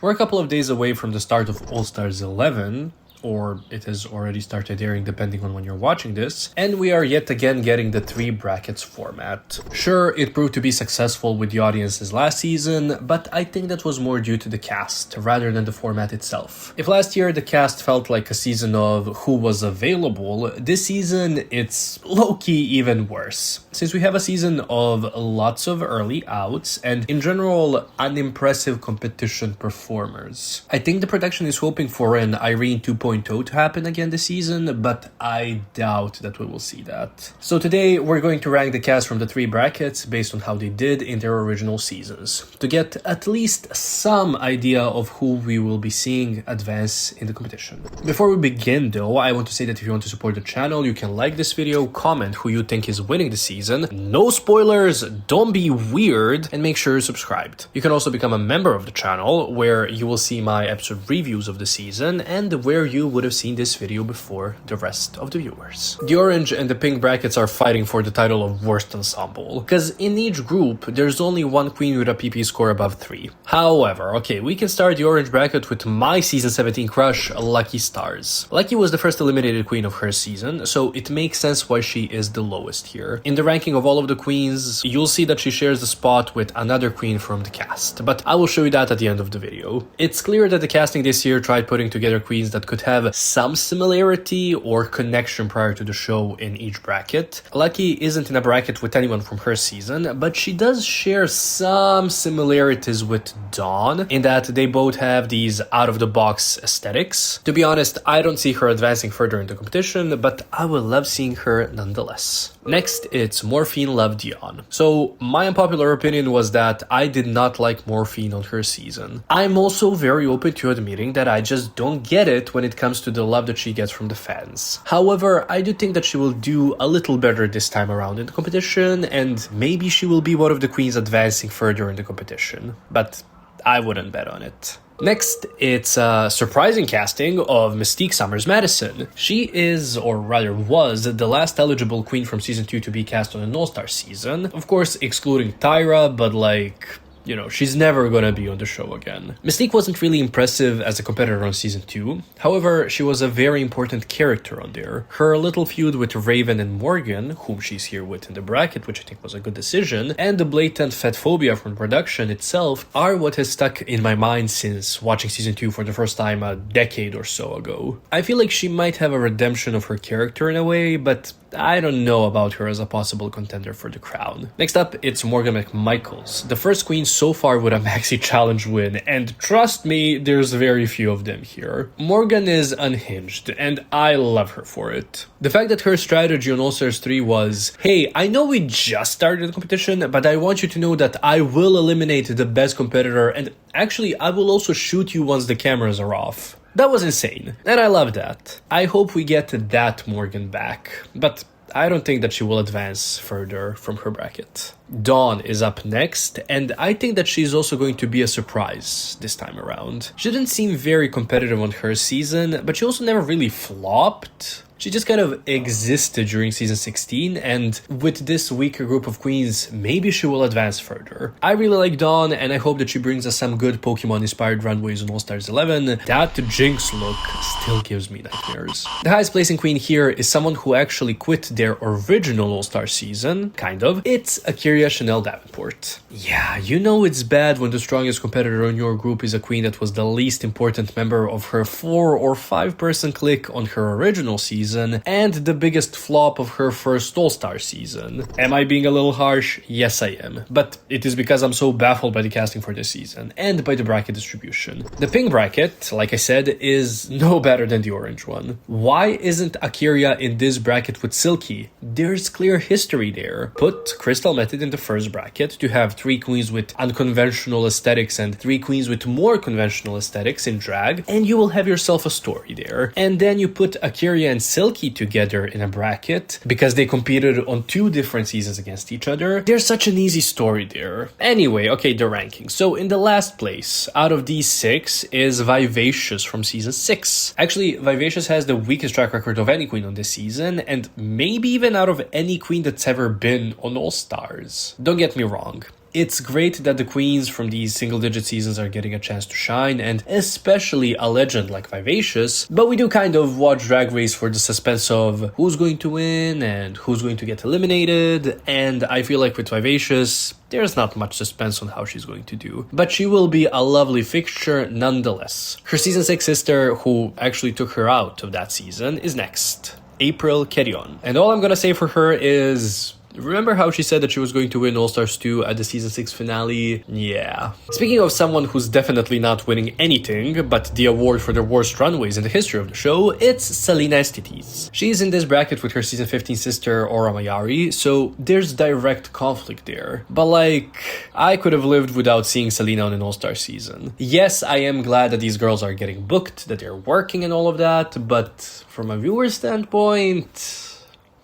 We're a couple of days away from the start of All Stars 11, or it has already started airing depending on when you're watching this, and we are yet again getting the 3 brackets format. Sure, it proved to be successful with the audiences last season, but I think that was more due to the cast rather than the format itself. If last year the cast felt like a season of who was available, this season it's low-key even worse, since we have a season of lots of early outs and in general unimpressive competition performers. I think the production is hoping for an Irene 2.0 to happen again this season, but I doubt that we will see that. So today we're going to rank the cast from the 3 brackets based on how they did in their original seasons, to get at least some idea of who we will be seeing advance in the competition. Before we begin though, I want to say that if you want to support the channel, you can like this video, comment who you think is winning the season, no spoilers, don't be weird, and make sure you're subscribed. You can also become a member of the channel, where you will see my episode reviews of the season and where you would have seen this video before the rest of the viewers. The orange and the pink brackets are fighting for the title of worst ensemble, because in each group there's only one queen with a PP score above 3. However, okay, we can start the orange bracket with my season 17 crush, Lucky Starzz. Lucky was the first eliminated queen of her season, so it makes sense why she is the lowest here. In the ranking of all of the queens, you'll see that she shares the spot with another queen from the cast, but I will show you that at the end of the video. It's clear that the casting this year tried putting together queens that could have some similarity or connection prior to the show in each bracket. Lucky isn't in a bracket with anyone from her season, but she does share some similarities with Dawn in that they both have these out-of-the-box aesthetics. To be honest, I don't see her advancing further in the competition, but I would love seeing her nonetheless. Next, it's Morphine love Dion. So my unpopular opinion was that I did not like Morphine on her season. I'm also very open to admitting that I just don't get it when it comes to the love that she gets from the fans. However, I do think that she will do a little better this time around in the competition, and maybe she will be one of the queens advancing further in the competition, but I wouldn't bet on it. Next, it's a surprising casting of Mystique Summers Madison. She is, or rather was, the last eligible queen from season 2 to be cast on an all-star season. Of course, excluding Tyra, but like, you know, she's never gonna be on the show again. Mystique wasn't really impressive as a competitor on season 2. However, she was a very important character on there. Her little feud with Raven and Morgan, whom she's here with in the bracket, which I think was a good decision, and the blatant fatphobia from production itself are what has stuck in my mind since watching season 2 for the first time a decade or so ago. I feel like she might have a redemption of her character in a way, but I don't know about her as a possible contender for the crown. Next up, it's Morgan McMichaels, the first queen so far with a Maxi Challenge win, and trust me, there's very few of them here. Morgan is unhinged, and I love her for it. The fact that her strategy on All Stars 3 was, hey, I know we just started the competition, but I want you to know that I will eliminate the best competitor, and actually, I will also shoot you once the cameras are off. That was insane, and I love that. I hope we get that Morgan back, but I don't think that she will advance further from her bracket. Dawn is up next, and I think that she's also going to be a surprise this time around. She didn't seem very competitive on her season, but she also never really flopped. She just kind of existed during season 16, and with this weaker group of queens, maybe she will advance further. I really like Dawn, and I hope that she brings us some good Pokemon-inspired runways on All Stars 11. That Jinx look still gives me nightmares. The highest placing queen here is someone who actually quit their original All-Star season, kind of. It's Akira Chanel Davenport. Yeah, you know it's bad when the strongest competitor in your group is a queen that was the least important member of her 4 or 5 person clique on her original season, and the biggest flop of her first All-Star season. Am I being a little harsh? Yes, I am. But it is because I'm so baffled by the casting for this season, and by the bracket distribution. The pink bracket, like I said, is no better than the orange one. Why isn't Akira in this bracket with Silky? There's clear history there. Put Crystal Methyd in the first bracket to have 3 queens with unconventional aesthetics and 3 queens with more conventional aesthetics in drag, and you will have yourself a story there. And then you put Akira and Silky together in a bracket because they competed on 2 different seasons against each other. There's such an easy story there. Anyway, okay, the ranking. So in the last place out of these 6 is Vivacious from season 6. Actually, Vivacious has the weakest track record of any queen on this season, and maybe even out of any queen that's ever been on All Stars. Don't get me wrong. It's great that the queens from these single-digit seasons are getting a chance to shine, and especially a legend like Vivacious, but we do kind of watch Drag Race for the suspense of who's going to win and who's going to get eliminated, and I feel like with Vivacious, there's not much suspense on how she's going to do. But she will be a lovely fixture nonetheless. Her season 6 sister, who actually took her out of that season, is next. April Carrion. And all I'm gonna say for her is... remember how she said that she was going to win All-Stars 2 at the Season 6 finale? Yeah. Speaking of someone who's definitely not winning anything but the award for the worst runways in the history of the show, it's Salina EsTitties. She's in this bracket with her Season 15 sister Aura Mayari, so there's direct conflict there. But like, I could have lived without seeing Salina on an All-Star season. Yes, I am glad that these girls are getting booked, that they're working and all of that, but from a viewer standpoint...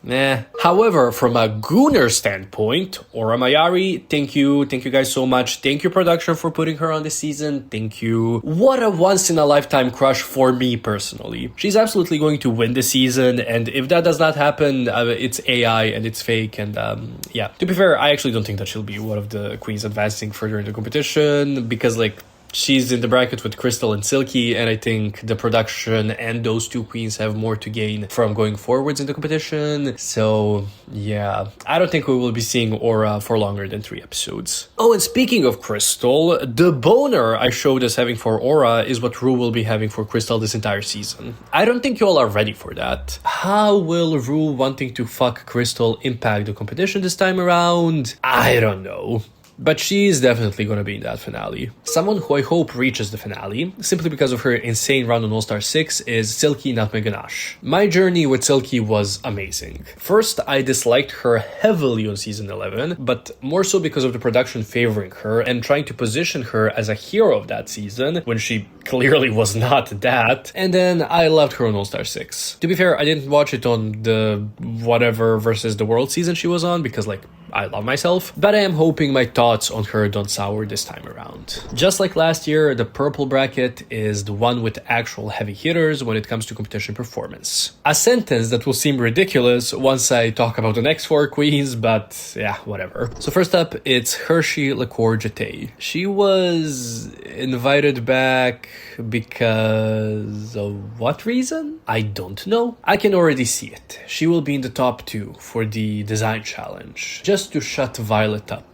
Nah. However, from a Gooner standpoint, Aura Mayari, thank you guys so much. Thank you, production, for putting her on this season. Thank you. What a once-in-a-lifetime crush for me, personally. She's absolutely going to win the season, and if that does not happen, it's AI and it's fake, and yeah. To be fair, I actually don't think that she'll be one of the queens advancing further in the competition, because, like, she's in the bracket with Crystal and Silky, and I think the production and those two queens have more to gain from going forwards in the competition. So, yeah, I don't think we will be seeing Aura for longer than 3 episodes. Oh, and speaking of Crystal, the boner I showed us having for Aura is what Rue will be having for Crystal this entire season. I don't think you all are ready for that. How will Rue wanting to fuck Crystal impact the competition this time around? I don't know. But she's definitely gonna be in that finale. Someone who I hope reaches the finale, simply because of her insane run on All-Star 6, is Silky, Nutmeg, Ganache. My journey with Silky was amazing. First, I disliked her heavily on season 11, but more so because of the production favoring her and trying to position her as a hero of that season, when she clearly was not that. And then I loved her on All-Star 6. To be fair, I didn't watch it on the whatever versus the world season she was on, because, like, I love myself, but I am hoping my thoughts on her don't sour this time around. Just like last year, the purple bracket is the one with actual heavy hitters when it comes to competition performance. A sentence that will seem ridiculous once I talk about the next 4 queens, but yeah, whatever. So first up, it's Hershii Liqcour-Jeté. She was invited back because of what reason? I don't know. I can already see it. She will be in the top 2 for the design challenge, just to shut Violet up.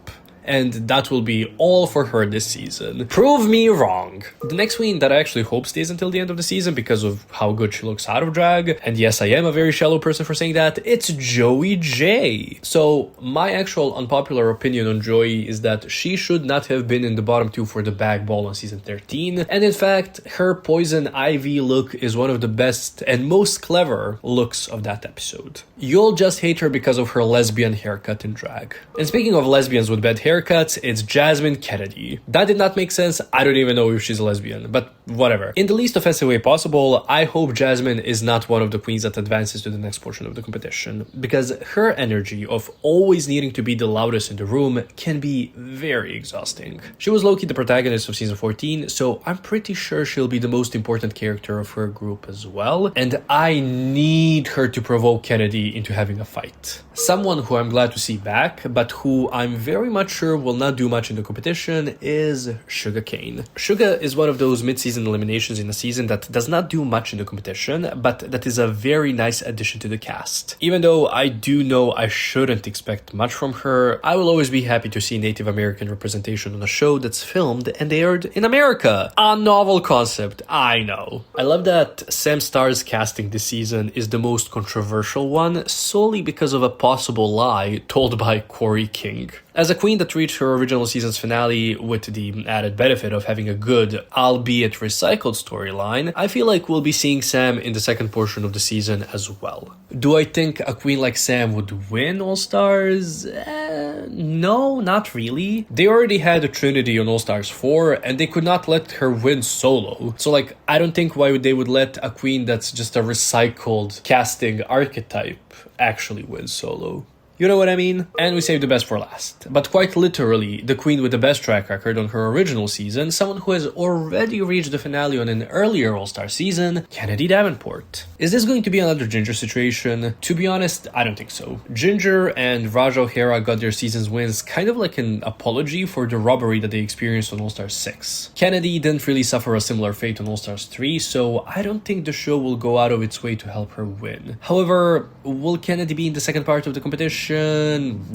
And that will be all for her this season. Prove me wrong. The next queen that I actually hope stays until the end of the season because of how good she looks out of drag, and yes, I am a very shallow person for saying that, it's Joey J. So my actual unpopular opinion on Joey is that she should not have been in the bottom 2 for the bag ball on season 13, and in fact, her Poison Ivy look is one of the best and most clever looks of that episode. You'll just hate her because of her lesbian haircut in drag. And speaking of lesbians with bad haircuts, it's Jasmine Kennedie. That did not make sense. I don't even know if she's a lesbian, but whatever. In the least offensive way possible, I hope Jasmine is not one of the queens that advances to the next portion of the competition, because her energy of always needing to be the loudest in the room can be very exhausting. She was low-key the protagonist of season 14, so I'm pretty sure she'll be the most important character of her group as well, and I need her to provoke Kennedie into having a fight. Someone who I'm glad to see back, but who I'm very much sure will not do much in the competition, is Shuga Cain. Shuga is one of those mid-season eliminations in a season that does not do much in the competition, but that is a very nice addition to the cast. Even though I do know I shouldn't expect much from her, I will always be happy to see Native American representation on a show that's filmed and aired in America. A novel concept, I know. I love that Sam Starr's casting this season is the most controversial one, solely because of a possible lie told by Corey King. As a queen that reached her original season's finale with the added benefit of having a good, albeit recycled storyline, I feel like we'll be seeing Sam in the second portion of the season as well. Do I think a queen like Sam would win All-Stars? No, not really. They already had a Trinity on All-Stars 4, and they could not let her win solo. So, like, I don't think why they would let a queen that's just a recycled casting archetype actually win solo. You know what I mean? And we saved the best for last. But quite literally, the queen with the best track record on her original season, someone who has already reached the finale on an earlier All-Star season, Kennedie Davenport. Is this going to be another Ginger situation? To be honest, I don't think so. Ginger and Raja O'Hara got their season's wins kind of like an apology for the robbery that they experienced on All-Stars 6. Kennedie didn't really suffer a similar fate on All-Stars 3, so I don't think the show will go out of its way to help her win. However, will Kennedie be in the second part of the competition?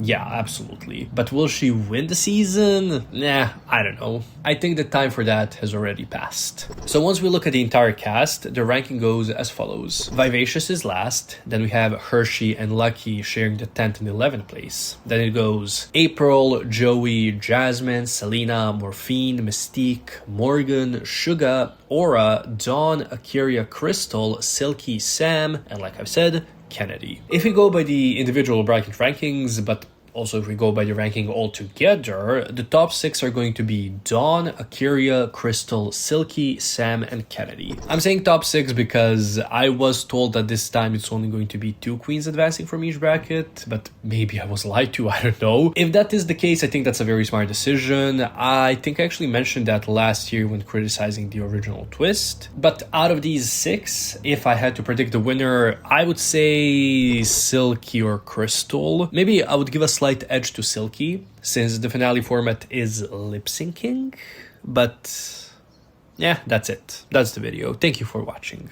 Yeah, absolutely. But will she win the season? Nah, I don't know. I think the time for that has already passed. So once we look at the entire cast, the ranking goes as follows. Vivacious is last, then we have Hershii and Lucky sharing the 10th and 11th place. Then it goes April, Joey, Jasmine, Salina, Morphine, Mystique, Morgan, Shuga, Aura, Dawn, Akira, Crystal, Silky, Sam, and like I've said, Kennedie. If we go by the individual bracket rankings, but also if we go by the ranking altogether, the top 6 are going to be Dawn, Akira, Crystal, Silky, Sam, and Kennedie. I'm saying top 6 because I was told that this time it's only going to be 2 queens advancing from each bracket, but maybe I was lied to, I don't know. If that is the case, I think that's a very smart decision. I think I actually mentioned that last year when criticizing the original twist. But out of these 6, if I had to predict the winner, I would say Silky or Crystal. Maybe I would give a slight edge to Silky, since the finale format is lip-syncing. But yeah, that's it. That's the video. Thank you for watching.